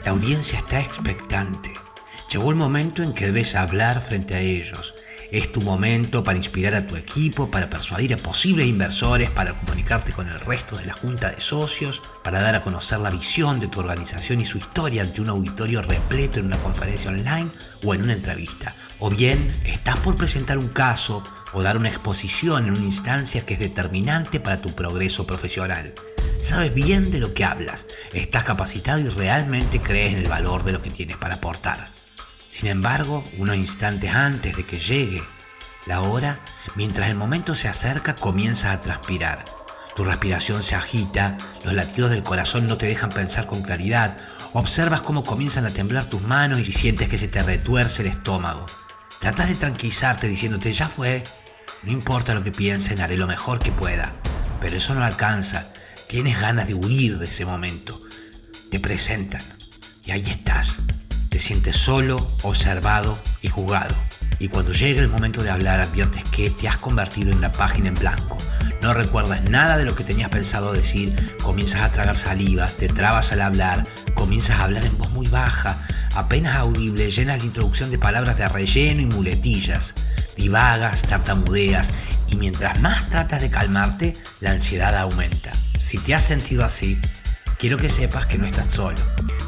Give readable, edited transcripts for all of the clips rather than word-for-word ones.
La audiencia está expectante. Llegó el momento en que debes hablar frente a ellos. Es tu momento para inspirar a tu equipo, para persuadir a posibles inversores, para comunicarte con el resto de la junta de socios, para dar a conocer la visión de tu organización y su historia ante un auditorio repleto en una conferencia online o en una entrevista. O bien, estás por presentar un caso o dar una exposición en una instancia que es determinante para tu progreso profesional. Sabes bien de lo que hablas, estás capacitado y realmente crees en el valor de lo que tienes para aportar. Sin embargo, unos instantes antes de que llegue la hora, mientras el momento se acerca, comienzas a transpirar. Tu respiración se agita, los latidos del corazón no te dejan pensar con claridad, observas cómo comienzan a temblar tus manos y sientes que se te retuerce el estómago. Tratas de tranquilizarte diciéndote, ya fue, no importa lo que piensen, haré lo mejor que pueda. Pero eso no alcanza, tienes ganas de huir de ese momento. Te presentan y ahí estás. Te sientes solo, observado y juzgado. Y cuando llega el momento de hablar, adviertes que te has convertido en una página en blanco. No recuerdas nada de lo que tenías pensado decir, comienzas a tragar saliva, te trabas al hablar, comienzas a hablar en voz muy baja, apenas audible, llenas la introducción de palabras de relleno y muletillas. Divagas, tartamudeas y mientras más tratas de calmarte, la ansiedad aumenta. Si te has sentido así, quiero que sepas que no estás solo.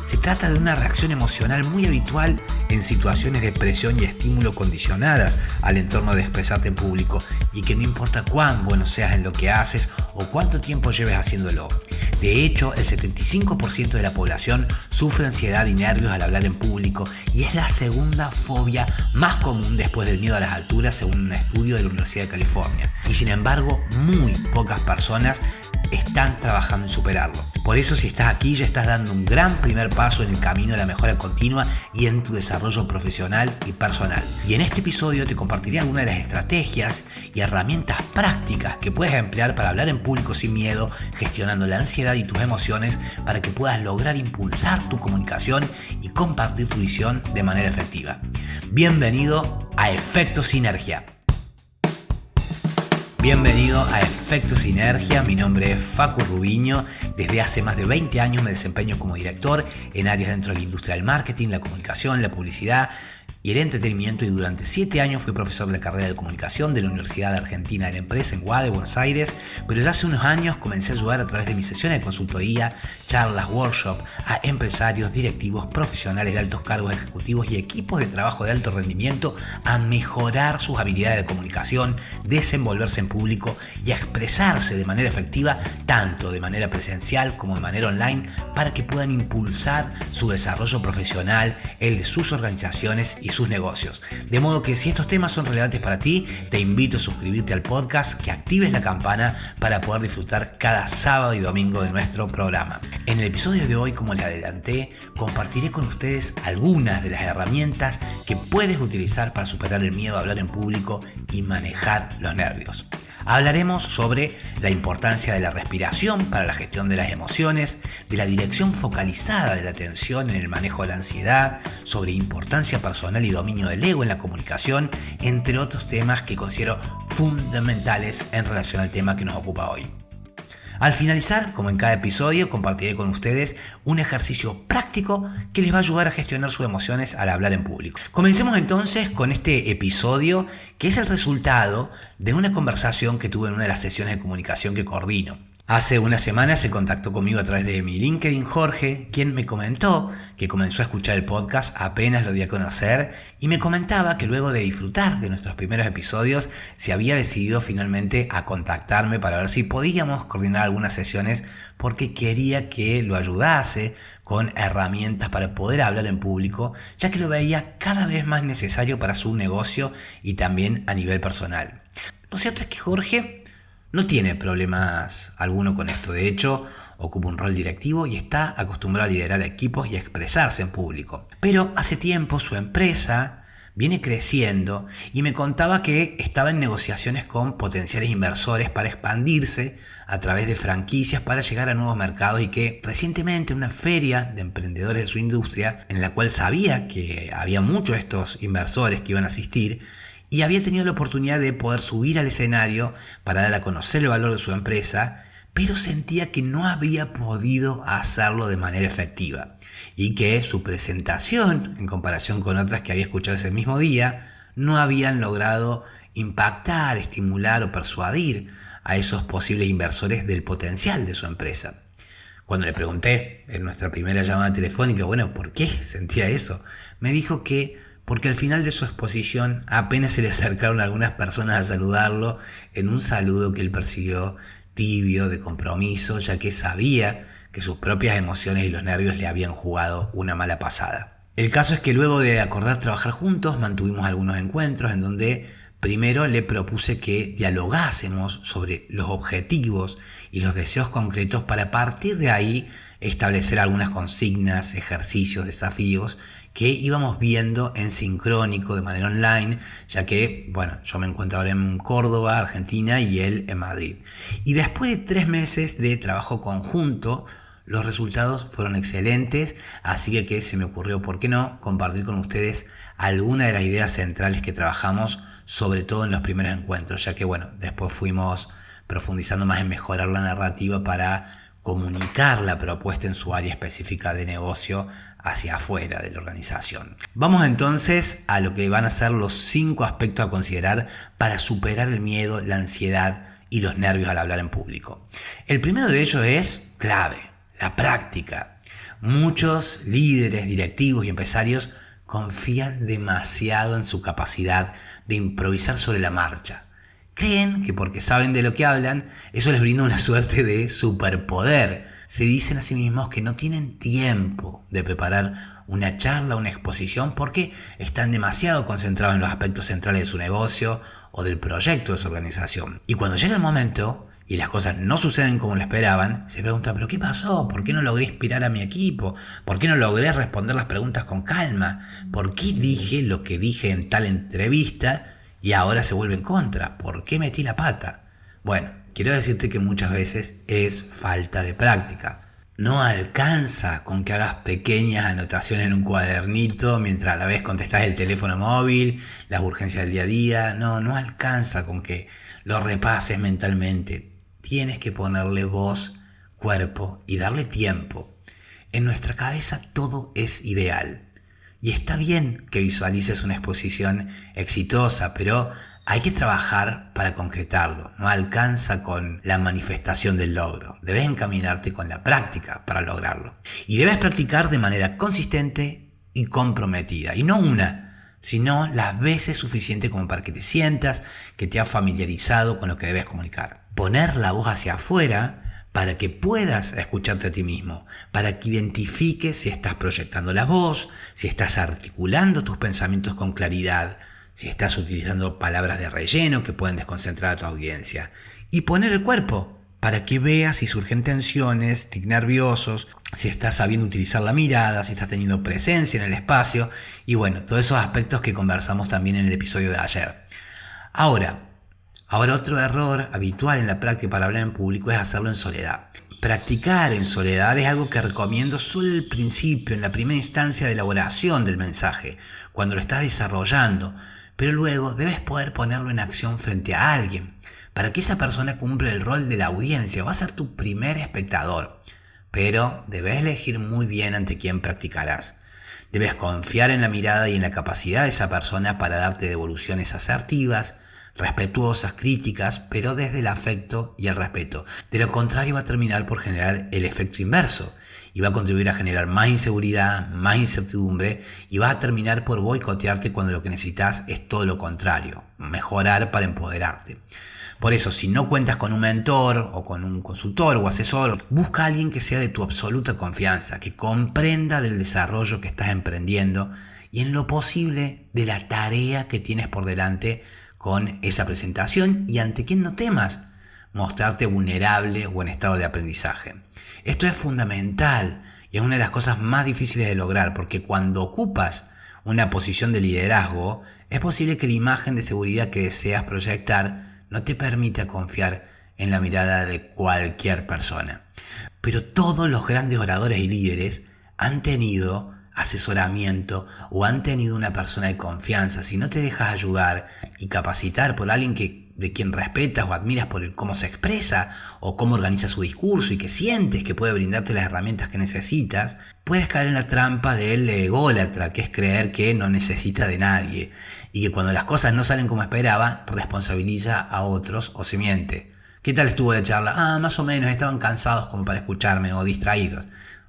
Se trata de una reacción emocional muy habitual en situaciones de presión y estímulo condicionadas al entorno de expresarte en público y que no importa cuán bueno seas en lo que haces o cuánto tiempo lleves haciéndolo. De hecho, el 75% de la población sufre ansiedad y nervios al hablar en público y es la segunda fobia más común después del miedo a las alturas según un estudio de la Universidad de California. Y sin embargo, muy pocas personas están trabajando en superarlo. Por eso, si estás aquí, ya estás dando un gran primer paso en el camino de la mejora continua y en tu desarrollo profesional y personal. Y en este episodio te compartiré algunas de las estrategias y herramientas prácticas que puedes emplear para hablar en público sin miedo, gestionando la ansiedad y tus emociones para que puedas lograr impulsar tu comunicación y compartir tu visión de manera efectiva. Bienvenido a Efecto Sinergia. Bienvenido a Efecto Sinergia, mi nombre es Facu Rubiño. Desde hace más de 20 años me desempeño como director en áreas dentro de la industria del marketing, la comunicación, la publicidad y el entretenimiento, y durante 7 años fui profesor de la carrera de comunicación de la Universidad Argentina de la Empresa en UADE, Buenos Aires, pero ya hace unos años comencé a ayudar a través de mis sesiones de consultoría, charlas, workshops a empresarios, directivos, profesionales de altos cargos ejecutivos y equipos de trabajo de alto rendimiento a mejorar sus habilidades de comunicación, desenvolverse en público y a expresarse de manera efectiva, tanto de manera presencial como de manera online, para que puedan impulsar su desarrollo profesional, el de sus organizaciones y sus negocios. De modo que si estos temas son relevantes para ti, te invito a suscribirte al podcast, que actives la campana para poder disfrutar cada sábado y domingo de nuestro programa. En el episodio de hoy, como les adelanté, compartiré con ustedes algunas de las herramientas que puedes utilizar para superar el miedo a hablar en público y manejar los nervios. Hablaremos sobre la importancia de la respiración para la gestión de las emociones, de la dirección focalizada de la atención en el manejo de la ansiedad, sobre importancia personal y dominio del ego en la comunicación, entre otros temas que considero fundamentales en relación al tema que nos ocupa hoy. Al finalizar, como en cada episodio, compartiré con ustedes un ejercicio práctico que les va a ayudar a gestionar sus emociones al hablar en público. Comencemos entonces con este episodio, que es el resultado de una conversación que tuve en una de las sesiones de comunicación que coordino. Hace una semana se contactó conmigo a través de mi LinkedIn Jorge, quien me comentó que comenzó a escuchar el podcast apenas lo di a conocer y me comentaba que luego de disfrutar de nuestros primeros episodios se había decidido finalmente a contactarme para ver si podíamos coordinar algunas sesiones, porque quería que lo ayudase con herramientas para poder hablar en público, ya que lo veía cada vez más necesario para su negocio y también a nivel personal. Lo cierto es que Jorge no tiene problemas alguno con esto. De hecho, ocupa un rol directivo y está acostumbrado a liderar equipos y a expresarse en público. Pero hace tiempo su empresa viene creciendo y me contaba que estaba en negociaciones con potenciales inversores para expandirse a través de franquicias para llegar a nuevos mercados, y que recientemente en una feria de emprendedores de su industria, en la cual sabía que había muchos de estos inversores que iban a asistir, y había tenido la oportunidad de poder subir al escenario para dar a conocer el valor de su empresa, pero sentía que no había podido hacerlo de manera efectiva y que su presentación, en comparación con otras que había escuchado ese mismo día, no habían logrado impactar, estimular o persuadir a esos posibles inversores del potencial de su empresa. Cuando le pregunté en nuestra primera llamada telefónica, bueno, ¿por qué sentía eso? Me dijo que porque al final de su exposición apenas se le acercaron algunas personas a saludarlo en un saludo que él percibió tibio, de compromiso, ya que sabía que sus propias emociones y los nervios le habían jugado una mala pasada. El caso es que luego de acordar trabajar juntos, mantuvimos algunos encuentros en donde primero le propuse que dialogásemos sobre los objetivos y los deseos concretos para a partir de ahí establecer algunas consignas, ejercicios, desafíos que íbamos viendo en sincrónico de manera online, ya que, bueno, yo me encuentro ahora en Córdoba, Argentina, y él en Madrid. Y después de 3 meses de trabajo conjunto, los resultados fueron excelentes, así que se me ocurrió, ¿por qué no?, compartir con ustedes algunas de las ideas centrales que trabajamos, sobre todo en los primeros encuentros, ya que, bueno, después fuimos profundizando más en mejorar la narrativa para comunicar la propuesta en su área específica de negocio hacia afuera de la organización. Vamos entonces a lo que van a ser los 5 aspectos a considerar para superar el miedo, la ansiedad y los nervios al hablar en público. El primero de ellos es clave, la práctica. Muchos líderes, directivos y empresarios confían demasiado en su capacidad de improvisar sobre la marcha. Creen que porque saben de lo que hablan, eso les brinda una suerte de superpoder. Se dicen a sí mismos que no tienen tiempo de preparar una charla, una exposición, porque están demasiado concentrados en los aspectos centrales de su negocio o del proyecto de su organización. Y cuando llega el momento y las cosas no suceden como lo esperaban, se preguntan, ¿pero qué pasó? ¿Por qué no logré inspirar a mi equipo? ¿Por qué no logré responder las preguntas con calma? ¿Por qué dije lo que dije en tal entrevista y ahora se vuelve en contra? ¿Por qué metí la pata? Bueno, quiero decirte que muchas veces es falta de práctica. No alcanza con que hagas pequeñas anotaciones en un cuadernito mientras a la vez contestas el teléfono móvil, las urgencias del día a día. No alcanza con que lo repases mentalmente. Tienes que ponerle voz, cuerpo y darle tiempo. En nuestra cabeza todo es ideal. Y está bien que visualices una exposición exitosa, pero hay que trabajar para concretarlo. No alcanza con la manifestación del logro. Debes encaminarte con la práctica para lograrlo. Y debes practicar de manera consistente y comprometida. Y no una, sino las veces suficiente como para que te sientas que te has familiarizado con lo que debes comunicar. Poner la voz hacia afuera para que puedas escucharte a ti mismo, para que identifiques si estás proyectando la voz, si estás articulando tus pensamientos con claridad, si estás utilizando palabras de relleno que pueden desconcentrar a tu audiencia. Y poner el cuerpo para que veas si surgen tensiones, tics nerviosos, si estás sabiendo utilizar la mirada, si estás teniendo presencia en el espacio y bueno, todos esos aspectos que conversamos también en el episodio de ayer. Ahora otro error habitual en la práctica para hablar en público es hacerlo en soledad. Practicar en soledad es algo que recomiendo solo al principio, en la primera instancia de elaboración del mensaje, cuando lo estás desarrollando, pero luego debes poder ponerlo en acción frente a alguien, para que esa persona cumpla el rol de la audiencia, va a ser tu primer espectador, pero debes elegir muy bien ante quién practicarás. Debes confiar en la mirada y en la capacidad de esa persona para darte devoluciones asertivas, respetuosas, críticas, pero desde el afecto y el respeto. De lo contrario va a terminar por generar el efecto inverso y va a contribuir a generar más inseguridad, más incertidumbre y va a terminar por boicotearte cuando lo que necesitas es todo lo contrario, mejorar para empoderarte. Por eso, si no cuentas con un mentor o con un consultor o asesor, busca a alguien que sea de tu absoluta confianza, que comprenda del desarrollo que estás emprendiendo y en lo posible de la tarea que tienes por delante con esa presentación y ante quien no temas mostrarte vulnerable o en estado de aprendizaje. Esto es fundamental y es una de las cosas más difíciles de lograr porque cuando ocupas una posición de liderazgo es posible que la imagen de seguridad que deseas proyectar no te permita confiar en la mirada de cualquier persona. Pero todos los grandes oradores y líderes han tenido asesoramiento o han tenido una persona de confianza. Si no te dejas ayudar y capacitar por alguien que de quien respetas o admiras por cómo se expresa o cómo organiza su discurso y que sientes que puede brindarte las herramientas que necesitas, puedes caer en la trampa del ególatra, que es creer que no necesita de nadie y que cuando las cosas no salen como esperaba, responsabiliza a otros o se miente. ¿Qué tal estuvo la charla? Más o menos, estaban cansados como para escucharme o distraídos.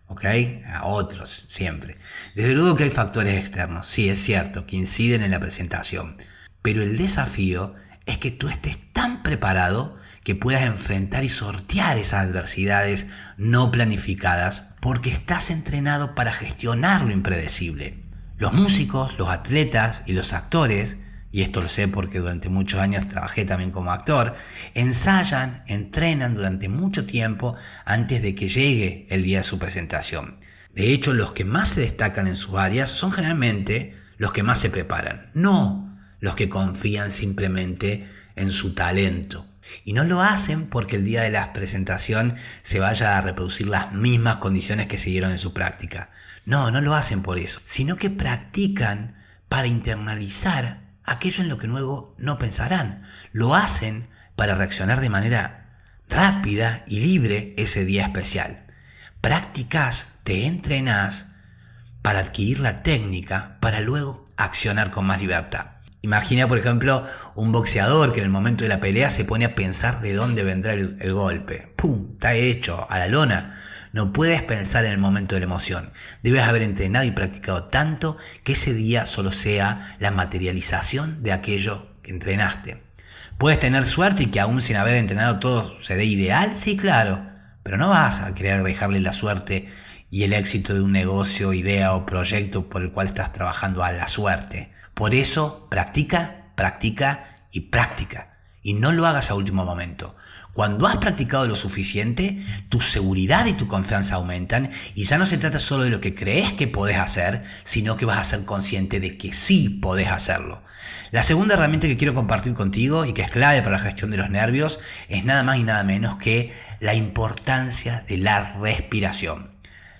¿Ok? A otros, siempre. Desde luego que hay factores externos, sí, es cierto, que inciden en la presentación. Pero el desafío es que tú estés tan preparado que puedas enfrentar y sortear esas adversidades no planificadas porque estás entrenado para gestionar lo impredecible. Los músicos, los atletas y los actores, y esto lo sé porque durante muchos años trabajé también como actor, ensayan, entrenan durante mucho tiempo antes de que llegue el día de su presentación. De hecho, los que más se destacan en sus áreas son generalmente los que más se preparan, no los que confían simplemente en su talento. Y no lo hacen porque el día de la presentación se vaya a reproducir las mismas condiciones que siguieron en su práctica. No lo hacen por eso, sino que practican para internalizar aquello en lo que luego no pensarán. Lo hacen para reaccionar de manera rápida y libre ese día especial. Practicás, te entrenás para adquirir la técnica para luego accionar con más libertad. Imagina, por ejemplo, un boxeador que en el momento de la pelea se pone a pensar de dónde vendrá el golpe. ¡Pum! Está hecho, a la lona. No puedes pensar en el momento de la emoción. Debes haber entrenado y practicado tanto que ese día solo sea la materialización de aquello que entrenaste. ¿Puedes tener suerte y que aún sin haber entrenado todo se dé ideal? Sí, claro. Pero no vas a querer dejarle la suerte y el éxito de un negocio, idea o proyecto por el cual estás trabajando a la suerte. Por eso, practica, practica y práctica. Y no lo hagas a último momento. Cuando has practicado lo suficiente, tu seguridad y tu confianza aumentan y ya no se trata solo de lo que crees que podés hacer, sino que vas a ser consciente de que sí podés hacerlo. La segunda herramienta que quiero compartir contigo y que es clave para la gestión de los nervios es nada más y nada menos que la importancia de la respiración.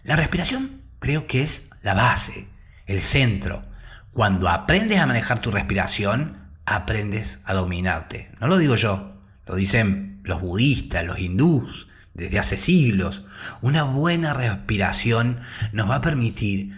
La respiración creo que es la base, el centro. Cuando aprendes a manejar tu respiración, aprendes a dominarte. No lo digo yo, lo dicen los budistas, los hindús, desde hace siglos. Una buena respiración nos va a permitir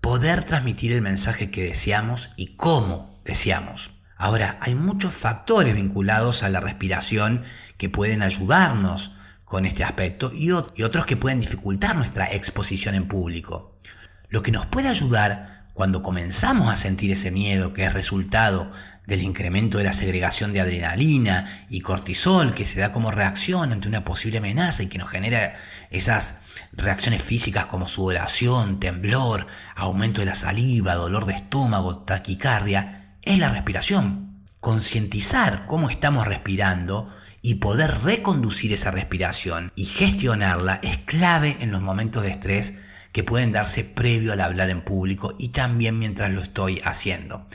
poder transmitir el mensaje que deseamos y cómo deseamos. Ahora, hay muchos factores vinculados a la respiración que pueden ayudarnos con este aspecto y otros que pueden dificultar nuestra exposición en público. Lo que nos puede ayudar cuando comenzamos a sentir ese miedo que es resultado del incremento de la segregación de adrenalina y cortisol que se da como reacción ante una posible amenaza y que nos genera esas reacciones físicas como sudoración, temblor, aumento de la saliva, dolor de estómago, taquicardia, es la respiración. Concientizar cómo estamos respirando y poder reconducir esa respiración y gestionarla es clave en los momentos de estrés que pueden darse previo al hablar en público y también mientras lo estoy haciendo.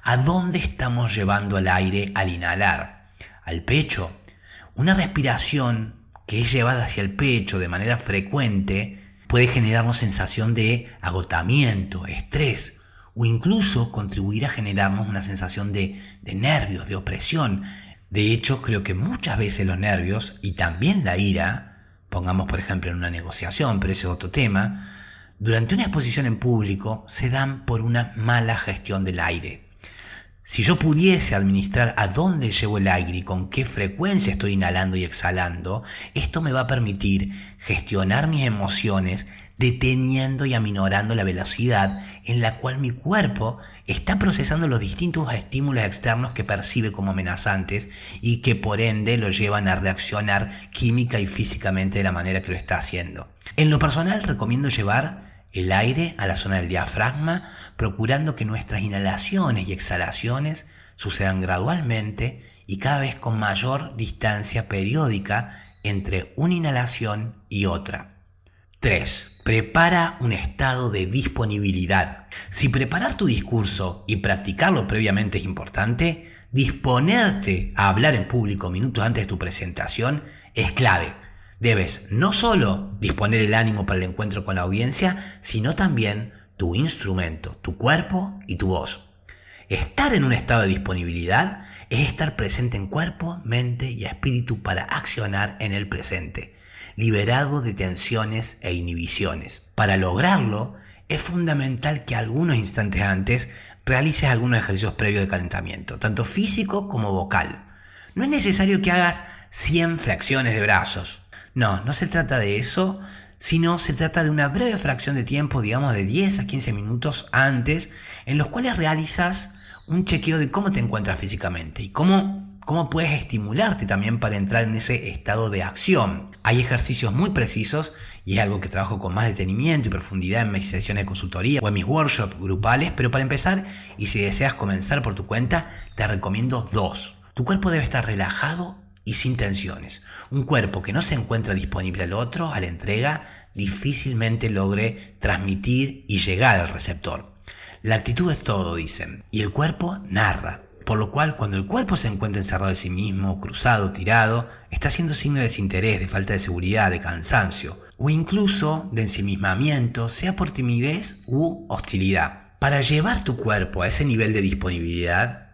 ¿A dónde estamos llevando el aire al inhalar? ¿Al pecho? Una respiración que es llevada hacia el pecho de manera frecuente puede generarnos sensación de agotamiento, estrés o incluso contribuir a generarnos una sensación de nervios, de opresión. De hecho, creo que muchas veces los nervios y también la ira, pongamos por ejemplo en una negociación, pero ese es otro tema, durante una exposición en público se dan por una mala gestión del aire. Si yo pudiese administrar a dónde llevo el aire y con qué frecuencia estoy inhalando y exhalando, esto me va a permitir gestionar mis emociones deteniendo y aminorando la velocidad en la cual mi cuerpo está procesando los distintos estímulos externos que percibe como amenazantes y que por ende lo llevan a reaccionar química y físicamente de la manera que lo está haciendo. En lo personal recomiendo llevar el aire a la zona del diafragma, procurando que nuestras inhalaciones y exhalaciones sucedan gradualmente y cada vez con mayor distancia periódica entre una inhalación y otra. 3. Prepara un estado de disponibilidad. Si preparar tu discurso y practicarlo previamente es importante, disponerte a hablar en público minutos antes de tu presentación es clave. Debes no solo disponer el ánimo para el encuentro con la audiencia, sino también tu instrumento, tu cuerpo y tu voz. Estar en un estado de disponibilidad es estar presente en cuerpo, mente y espíritu para accionar en el presente, liberado de tensiones e inhibiciones. Para lograrlo, es fundamental que algunos instantes antes realices algunos ejercicios previos de calentamiento, tanto físico como vocal. No es necesario que hagas 100 flexiones de brazos. No se trata de eso, sino se trata de una breve fracción de tiempo, digamos de 10 a 15 minutos antes, en los cuales realizas un chequeo de cómo te encuentras físicamente y cómo puedes estimularte también para entrar en ese estado de acción. Hay ejercicios muy precisos y es algo que trabajo con más detenimiento y profundidad en mis sesiones de consultoría o en mis workshops grupales, pero para empezar, y si deseas comenzar por tu cuenta, te recomiendo 2. Tu cuerpo debe estar relajado y sin tensiones. Un cuerpo que no se encuentra disponible al otro, a la entrega, difícilmente logre transmitir y llegar al receptor. La actitud es todo, dicen, y el cuerpo narra. Por lo cual, cuando el cuerpo se encuentra encerrado en sí mismo, cruzado, tirado, está siendo signo de desinterés, de falta de seguridad, de cansancio, o incluso de ensimismamiento, sea por timidez u hostilidad. Para llevar tu cuerpo a ese nivel de disponibilidad,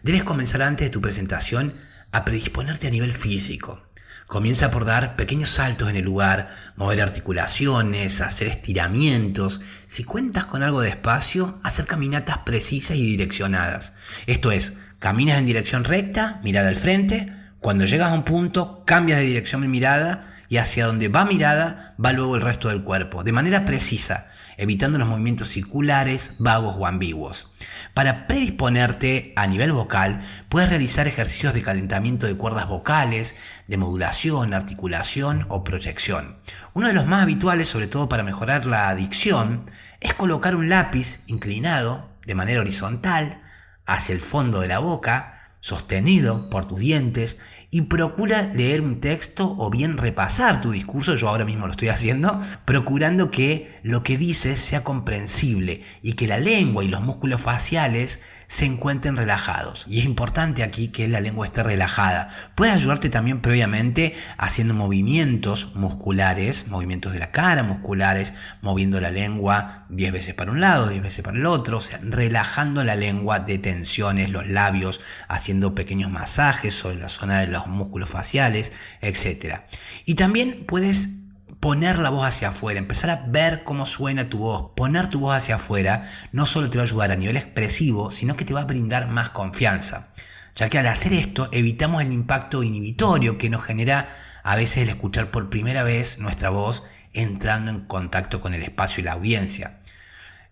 debes comenzar antes de tu presentación a predisponerte a nivel físico. Comienza por dar pequeños saltos en el lugar, mover articulaciones, hacer estiramientos. Si cuentas con algo de espacio, hacer caminatas precisas y direccionadas. Esto es, caminas en dirección recta, mirada al frente. Cuando llegas a un punto, cambias de dirección de mirada y hacia donde va mirada, va luego el resto del cuerpo, de manera precisa, evitando los movimientos circulares, vagos o ambiguos. Para predisponerte a nivel vocal, puedes realizar ejercicios de calentamiento de cuerdas vocales, de modulación, articulación o proyección. Uno de los más habituales, sobre todo para mejorar la dicción, es colocar un lápiz inclinado de manera horizontal hacia el fondo de la boca, sostenido por tus dientes, y procura leer un texto o bien repasar tu discurso. Yo ahora mismo lo estoy haciendo, procurando que lo que dices sea comprensible y que la lengua y los músculos faciales se encuentren relajados. Y es importante aquí que la lengua esté relajada. Puedes ayudarte también previamente haciendo movimientos musculares, movimientos de la cara musculares, moviendo la lengua 10 veces para un lado, 10 veces para el otro, o sea, relajando la lengua de tensiones, los labios, haciendo pequeños masajes sobre la zona de los músculos faciales, etc. Y también puedes poner la voz hacia afuera, empezar a ver cómo suena tu voz. Poner tu voz hacia afuera no solo te va a ayudar a nivel expresivo, sino que te va a brindar más confianza, ya que al hacer esto evitamos el impacto inhibitorio que nos genera a veces el escuchar por primera vez nuestra voz entrando en contacto con el espacio y la audiencia.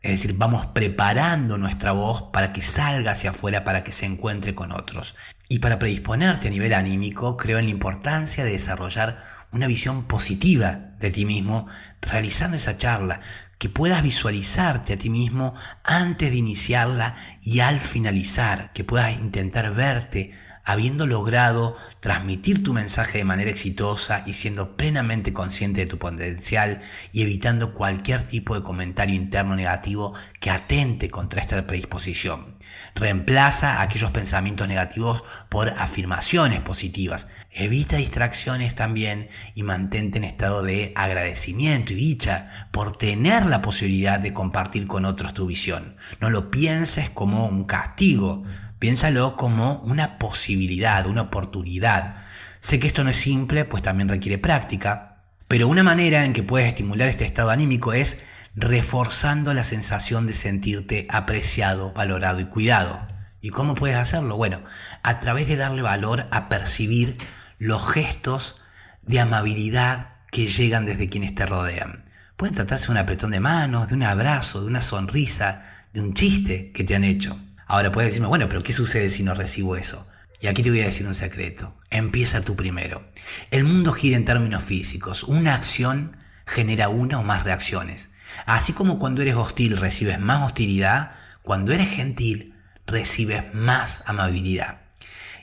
Es decir, vamos preparando nuestra voz para que salga hacia afuera, para que se encuentre con otros. Y para predisponerte a nivel anímico, creo en la importancia de desarrollar una visión positiva de ti mismo realizando esa charla, que puedas visualizarte a ti mismo antes de iniciarla y al finalizar, que puedas intentar verte habiendo logrado transmitir tu mensaje de manera exitosa y siendo plenamente consciente de tu potencial y evitando cualquier tipo de comentario interno negativo que atente contra esta predisposición. Reemplaza aquellos pensamientos negativos por afirmaciones positivas. Evita distracciones también y mantente en estado de agradecimiento y dicha por tener la posibilidad de compartir con otros tu visión. No lo pienses como un castigo, piénsalo como una posibilidad, una oportunidad. Sé que esto no es simple, pues también requiere práctica, pero una manera en que puedes estimular este estado anímico es reforzando la sensación de sentirte apreciado, valorado y cuidado. ¿Y cómo puedes hacerlo? Bueno, a través de darle valor a percibir los gestos de amabilidad que llegan desde quienes te rodean. Pueden tratarse de un apretón de manos, de un abrazo, de una sonrisa, de un chiste que te han hecho. Ahora puedes decirme, bueno, pero ¿qué sucede si no recibo eso? Y aquí te voy a decir un secreto. Empieza tú primero. El mundo gira en términos físicos. Una acción genera una o más reacciones. Así como cuando eres hostil recibes más hostilidad, cuando eres gentil recibes más amabilidad.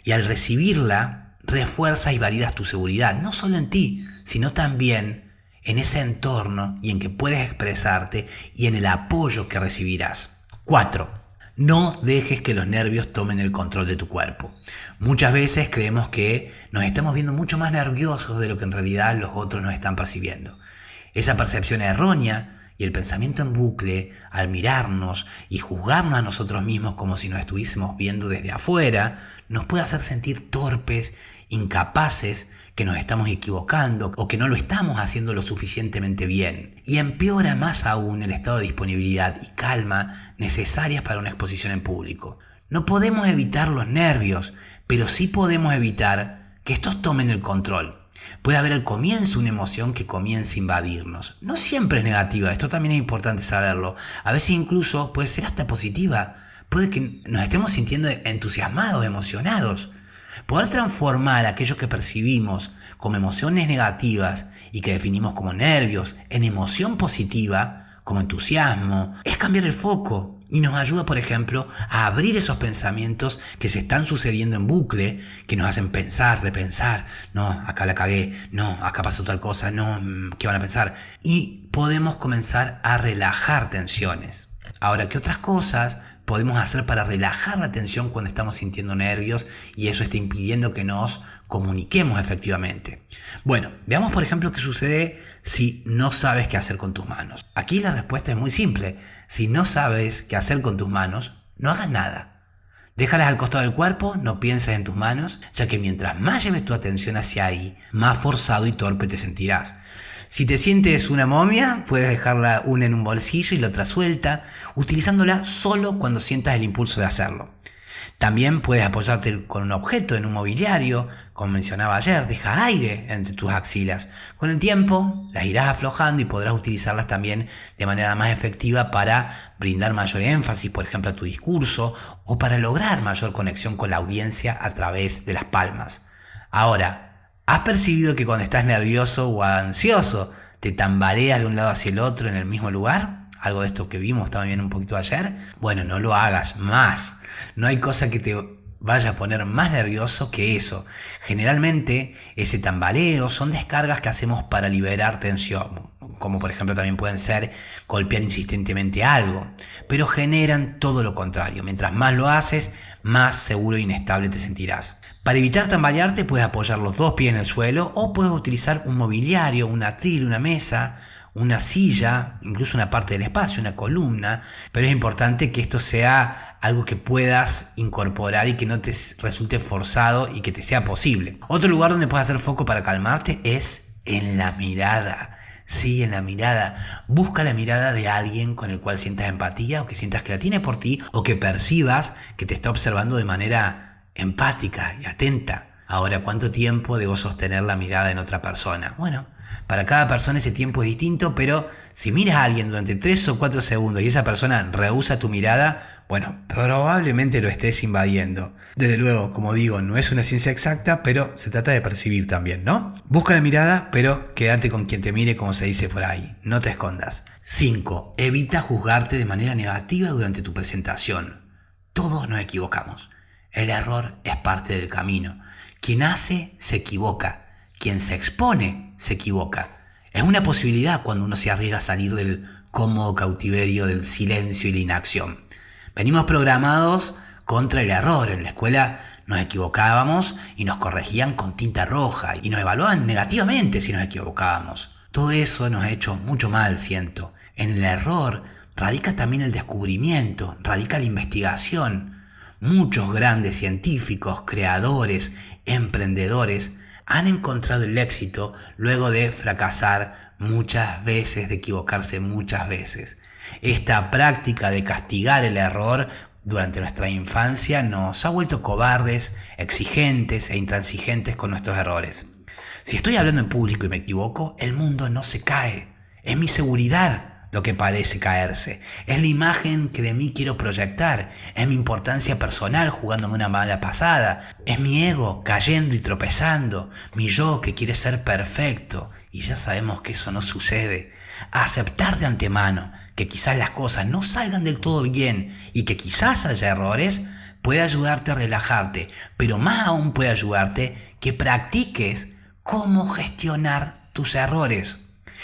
Y al recibirla, refuerzas y validas tu seguridad, no solo en ti, sino también en ese entorno y en que puedes expresarte y en el apoyo que recibirás. 4. No dejes que los nervios tomen el control de tu cuerpo. Muchas veces creemos que nos estamos viendo mucho más nerviosos de lo que en realidad los otros nos están percibiendo. Esa percepción errónea Y el pensamiento en bucle, al mirarnos y juzgarnos a nosotros mismos como si nos estuviésemos viendo desde afuera, nos puede hacer sentir torpes, incapaces, que nos estamos equivocando o que no lo estamos haciendo lo suficientemente bien. Y empeora más aún el estado de disponibilidad y calma necesarias para una exposición en público. No podemos evitar los nervios, pero sí podemos evitar que estos tomen el control. Puede haber al comienzo una emoción que comience a invadirnos. No siempre es negativa, esto también es importante saberlo. A veces incluso puede ser hasta positiva. Puede que nos estemos sintiendo entusiasmados, emocionados. Poder transformar aquello que percibimos como emociones negativas y que definimos como nervios en emoción positiva, como entusiasmo, es cambiar el foco y nos ayuda, por ejemplo, a abrir esos pensamientos que se están sucediendo en bucle, que nos hacen pensar, repensar, no, acá la cagué, no, acá pasó tal cosa, no, ¿qué van a pensar? Y podemos comenzar a relajar tensiones. Ahora, ¿qué otras cosas podemos hacer para relajar la tensión cuando estamos sintiendo nervios y eso está impidiendo que nos comuniquemos efectivamente? Bueno, veamos por ejemplo qué sucede si no sabes qué hacer con tus manos. Aquí la respuesta es muy simple. Si no sabes qué hacer con tus manos, no hagas nada. Déjalas al costado del cuerpo, no pienses en tus manos, ya que mientras más lleves tu atención hacia ahí, más forzado y torpe te sentirás. Si te sientes una momia, puedes dejarla una en un bolsillo y la otra suelta, utilizándola solo cuando sientas el impulso de hacerlo. También puedes apoyarte con un objeto en un mobiliario, como mencionaba ayer, deja aire entre tus axilas. Con el tiempo las irás aflojando y podrás utilizarlas también de manera más efectiva para brindar mayor énfasis, por ejemplo, a tu discurso o para lograr mayor conexión con la audiencia a través de las palmas. Ahora, ¿has percibido que cuando estás nervioso o ansioso te tambaleas de un lado hacia el otro en el mismo lugar? Algo de esto que vimos también un poquito ayer. Bueno, no lo hagas más. No hay cosa que te vaya a poner más nervioso que eso. Generalmente ese tambaleo son descargas que hacemos para liberar tensión, como por ejemplo también pueden ser golpear insistentemente algo, pero generan todo lo contrario. Mientras más lo haces, más seguro e inestable te sentirás. Para evitar tambalearte puedes apoyar los dos pies en el suelo o puedes utilizar un mobiliario, un atril, una mesa, una silla, incluso una parte del espacio, una columna, pero es importante que esto sea algo que puedas incorporar y que no te resulte forzado y que te sea posible. Otro lugar donde puedes hacer foco para calmarte es en la mirada. Sí, en la mirada. Busca la mirada de alguien con el cual sientas empatía o que sientas que la tiene por ti o que percibas que te está observando de manera empática y atenta. Ahora, ¿cuánto tiempo debo sostener la mirada en otra persona? Bueno, para cada persona ese tiempo es distinto, pero si miras a alguien durante 3 o 4 segundos y esa persona rehúsa tu mirada, bueno, probablemente lo estés invadiendo. Desde luego, como digo, no es una ciencia exacta, pero se trata de percibir también, ¿no? Busca la mirada, pero quédate con quien te mire, como se dice por ahí. No te escondas. 5. Evita juzgarte de manera negativa durante tu presentación. Todos nos equivocamos. El error es parte del camino. Quien hace, se equivoca. Quien se expone, se equivoca. Es una posibilidad cuando uno se arriesga a salir del cómodo cautiverio del silencio y la inacción. Venimos programados contra el error. En la escuela nos equivocábamos y nos corregían con tinta roja y nos evaluaban negativamente si nos equivocábamos. Todo eso nos ha hecho mucho mal, siento. En el error radica también el descubrimiento, radica la investigación. Muchos grandes científicos, creadores, emprendedores han encontrado el éxito luego de fracasar muchas veces, de equivocarse muchas veces. Esta práctica de castigar el error durante nuestra infancia nos ha vuelto cobardes, exigentes e intransigentes con nuestros errores. Si estoy hablando en público y me equivoco, el mundo no se cae. Es mi seguridad lo que parece caerse. Es la imagen que de mí quiero proyectar. Es mi importancia personal jugándome una mala pasada. Es mi ego cayendo y tropezando. Mi yo que quiere ser perfecto. Y ya sabemos que eso no sucede. Aceptar de antemano que quizás las cosas no salgan del todo bien y que quizás haya errores puede ayudarte a relajarte. Pero más aún puede ayudarte que practiques cómo gestionar tus errores.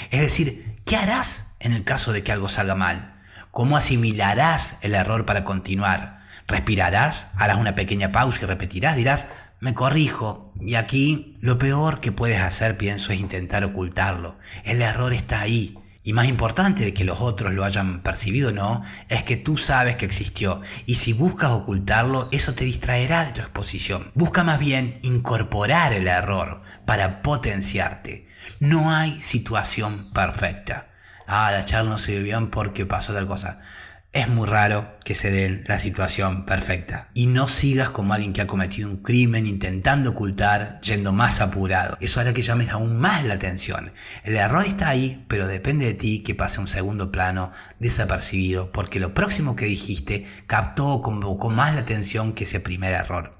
Es decir, ¿qué harás en el caso de que algo salga mal? ¿Cómo asimilarás el error para continuar? ¿Respirarás? ¿Harás una pequeña pausa y repetirás? Dirás, me corrijo. Y aquí lo peor que puedes hacer, pienso, es intentar ocultarlo. El error está ahí Y más importante de que los otros lo hayan percibido o no, es que tú sabes que existió. Y si buscas ocultarlo, eso te distraerá de tu exposición. Busca más bien incorporar el error para potenciarte. No hay situación perfecta. La charla no se dio bien porque pasó tal cosa. Es muy raro que se dé la situación perfecta. Y no sigas como alguien que ha cometido un crimen intentando ocultar, yendo más apurado. Eso hará que llames aún más la atención. El error está ahí, pero depende de ti que pase a un segundo plano desapercibido, porque lo próximo que dijiste captó o convocó más la atención que ese primer error.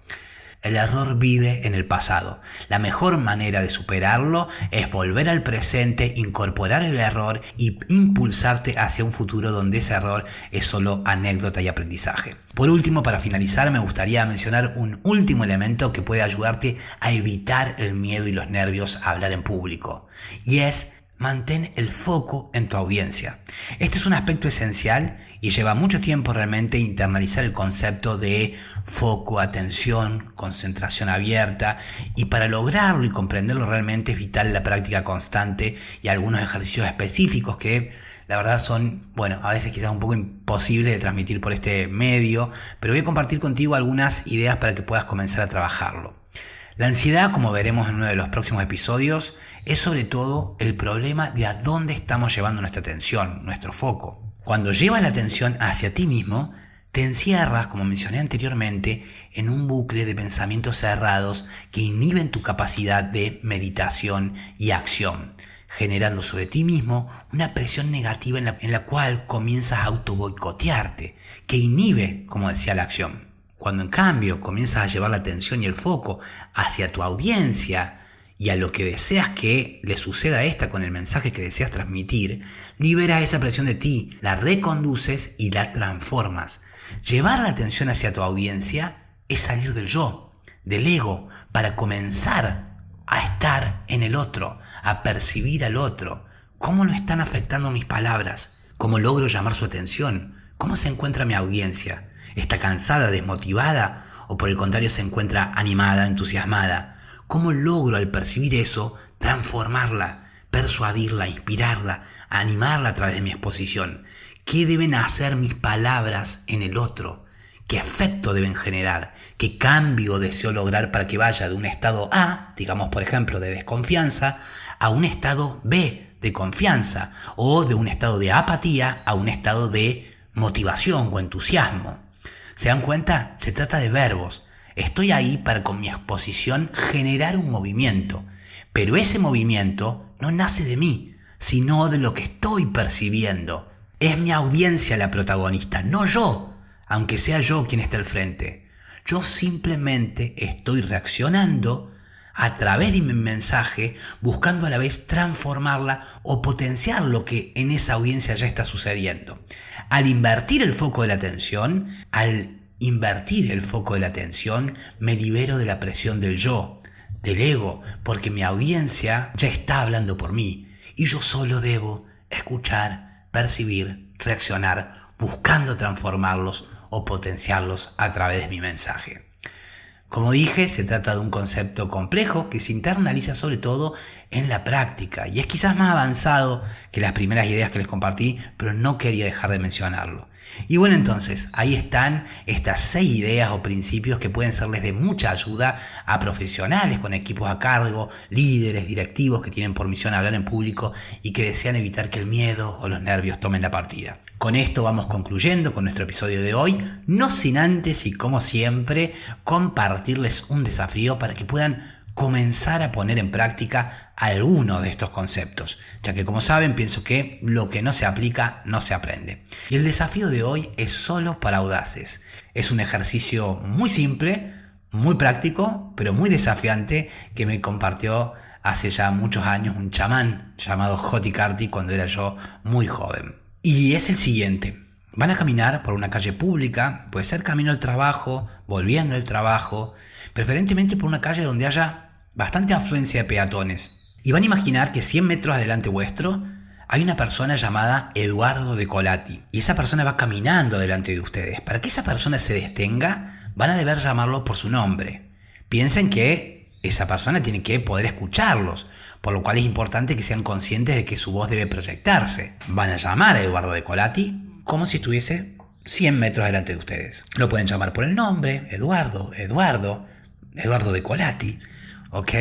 El error vive en el pasado. La mejor manera de superarlo es volver al presente, incorporar el error y impulsarte hacia un futuro donde ese error es solo anécdota y aprendizaje. Por último, para finalizar, me gustaría mencionar un último elemento que puede ayudarte a evitar el miedo y los nervios a hablar en público. Y es mantén el foco en tu audiencia. Este es un aspecto esencial y lleva mucho tiempo realmente internalizar el concepto de foco, atención, concentración abierta, y para lograrlo y comprenderlo realmente es vital la práctica constante y algunos ejercicios específicos que la verdad son, a veces quizás un poco imposibles de transmitir por este medio, pero voy a compartir contigo algunas ideas para que puedas comenzar a trabajarlo. La ansiedad, como veremos en uno de los próximos episodios, es sobre todo el problema de a dónde estamos llevando nuestra atención, nuestro foco. Cuando llevas la atención hacia ti mismo, te encierras, como mencioné anteriormente, en un bucle de pensamientos cerrados que inhiben tu capacidad de meditación y acción, generando sobre ti mismo una presión negativa en la cual comienzas a autoboicotearte, que inhibe, como decía, la acción. Cuando en cambio comienzas a llevar la atención y el foco hacia tu audiencia y a lo que deseas que le suceda a esta con el mensaje que deseas transmitir, libera esa presión de ti, la reconduces y la transformas. Llevar la atención hacia tu audiencia es salir del yo, del ego, para comenzar a estar en el otro, a percibir al otro. ¿Cómo lo están afectando mis palabras? ¿Cómo logro llamar su atención? ¿Cómo se encuentra mi audiencia? ¿Está cansada, desmotivada? ¿O por el contrario se encuentra animada, entusiasmada? ¿Cómo logro al percibir eso transformarla, persuadirla, inspirarla, animarla a través de mi exposición? ¿Qué deben hacer mis palabras en el otro? ¿Qué efecto deben generar? ¿Qué cambio deseo lograr para que vaya de un estado A, digamos por ejemplo de desconfianza, a un estado B de confianza, o de un estado de apatía a un estado de motivación o entusiasmo? ¿Se dan cuenta? Se trata de verbos. Estoy ahí para con mi exposición generar un movimiento, pero ese movimiento no nace de mí, sino de lo que estoy percibiendo. Es mi audiencia la protagonista, no yo, aunque sea yo quien esté al frente. Yo simplemente estoy reaccionando a través de mi mensaje, buscando a la vez transformarla o potenciar lo que en esa audiencia ya está sucediendo. Al invertir el foco de la atención, me libero de la presión del yo, del ego, porque mi audiencia ya está hablando por mí y yo solo debo escuchar, percibir, reaccionar, buscando transformarlos o potenciarlos a través de mi mensaje. Como dije, se trata de un concepto complejo que se internaliza sobre todo en la práctica y es quizás más avanzado que las primeras ideas que les compartí, pero no quería dejar de mencionarlo. Y bueno, entonces, ahí están estas 6 ideas o principios que pueden serles de mucha ayuda a profesionales con equipos a cargo, líderes, directivos que tienen por misión hablar en público y que desean evitar que el miedo o los nervios tomen la partida. Con esto vamos concluyendo con nuestro episodio de hoy, no sin antes y como siempre compartirles un desafío para que puedan comenzar a poner en práctica alguno de estos conceptos, ya que como saben pienso que lo que no se aplica no se aprende. Y el desafío de hoy es solo para audaces. Es un ejercicio muy simple, muy práctico, pero muy desafiante que me compartió hace ya muchos años un chamán llamado J.T. Carty cuando era yo muy joven. Y es el siguiente. Van a caminar por una calle pública, puede ser camino al trabajo, volviendo del trabajo, preferentemente por una calle donde haya bastante afluencia de peatones. Y van a imaginar que 100 metros adelante vuestro hay una persona llamada Eduardo de Colati. Y esa persona va caminando delante de ustedes. Para que esa persona se detenga, van a deber llamarlo por su nombre. Piensen que esa persona tiene que poder escucharlos, por lo cual es importante que sean conscientes de que su voz debe proyectarse. Van a llamar a Eduardo Decolati como si estuviese 100 metros delante de ustedes. Lo pueden llamar por el nombre, Eduardo Decolati, ¿ok?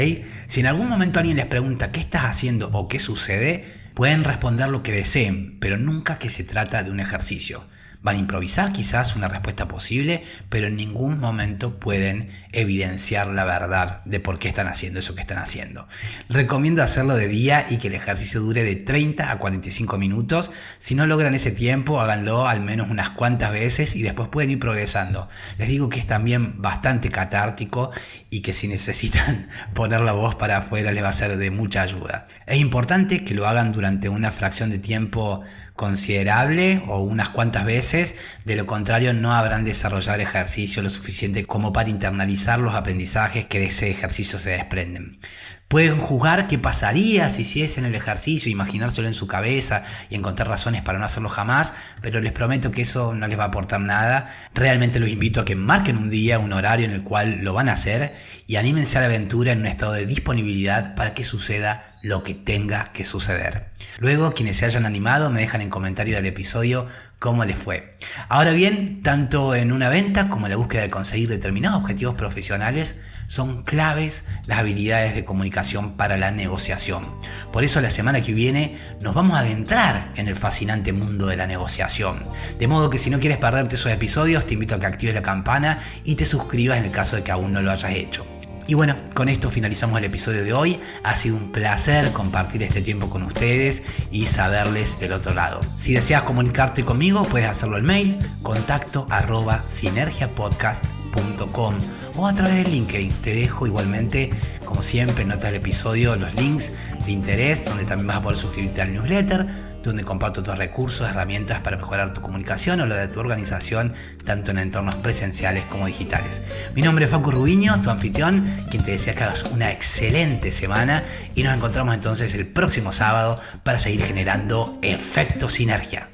Si en algún momento alguien les pregunta qué estás haciendo o qué sucede, pueden responder lo que deseen, pero nunca que se trata de un ejercicio. Van a improvisar quizás una respuesta posible, pero en ningún momento pueden evidenciar la verdad de por qué están haciendo eso que están haciendo. Recomiendo hacerlo de día y que el ejercicio dure de 30 a 45 minutos. Si no logran ese tiempo, háganlo al menos unas cuantas veces y después pueden ir progresando. Les digo que es también bastante catártico y que si necesitan poner la voz para afuera les va a ser de mucha ayuda. Es importante que lo hagan durante una fracción de tiempo considerable o unas cuantas veces, de lo contrario no habrán desarrollado el ejercicio lo suficiente como para internalizar los aprendizajes que de ese ejercicio se desprenden. Pueden juzgar qué pasaría si hiciesen el ejercicio, imaginárselo en su cabeza y encontrar razones para no hacerlo jamás, pero les prometo que eso no les va a aportar nada. Realmente los invito a que marquen un día, un horario en el cual lo van a hacer y anímense a la aventura en un estado de disponibilidad para que suceda lo que tenga que suceder. Luego, quienes se hayan animado me dejan en comentario del episodio cómo les fue. Ahora bien, tanto en una venta como en la búsqueda de conseguir determinados objetivos profesionales, son claves las habilidades de comunicación para la negociación. Por eso la semana que viene nos vamos a adentrar en el fascinante mundo de la negociación. De modo que si no quieres perderte esos episodios, te invito a que actives la campana y te suscribas en el caso de que aún no lo hayas hecho. Y bueno, con esto finalizamos el episodio de hoy. Ha sido un placer compartir este tiempo con ustedes y saberles del otro lado. Si deseas comunicarte conmigo, puedes hacerlo al mail contacto@sinergiapodcast.com o a través de LinkedIn. Te dejo igualmente, como siempre, en notas del episodio los links de interés, donde también vas a poder suscribirte al newsletter, donde comparto otros recursos, herramientas para mejorar tu comunicación o la de tu organización, tanto en entornos presenciales como digitales. Mi nombre es Facu Rubiño, tu anfitrión, quien te desea que hagas una excelente semana y nos encontramos entonces el próximo sábado para seguir generando efecto sinergia.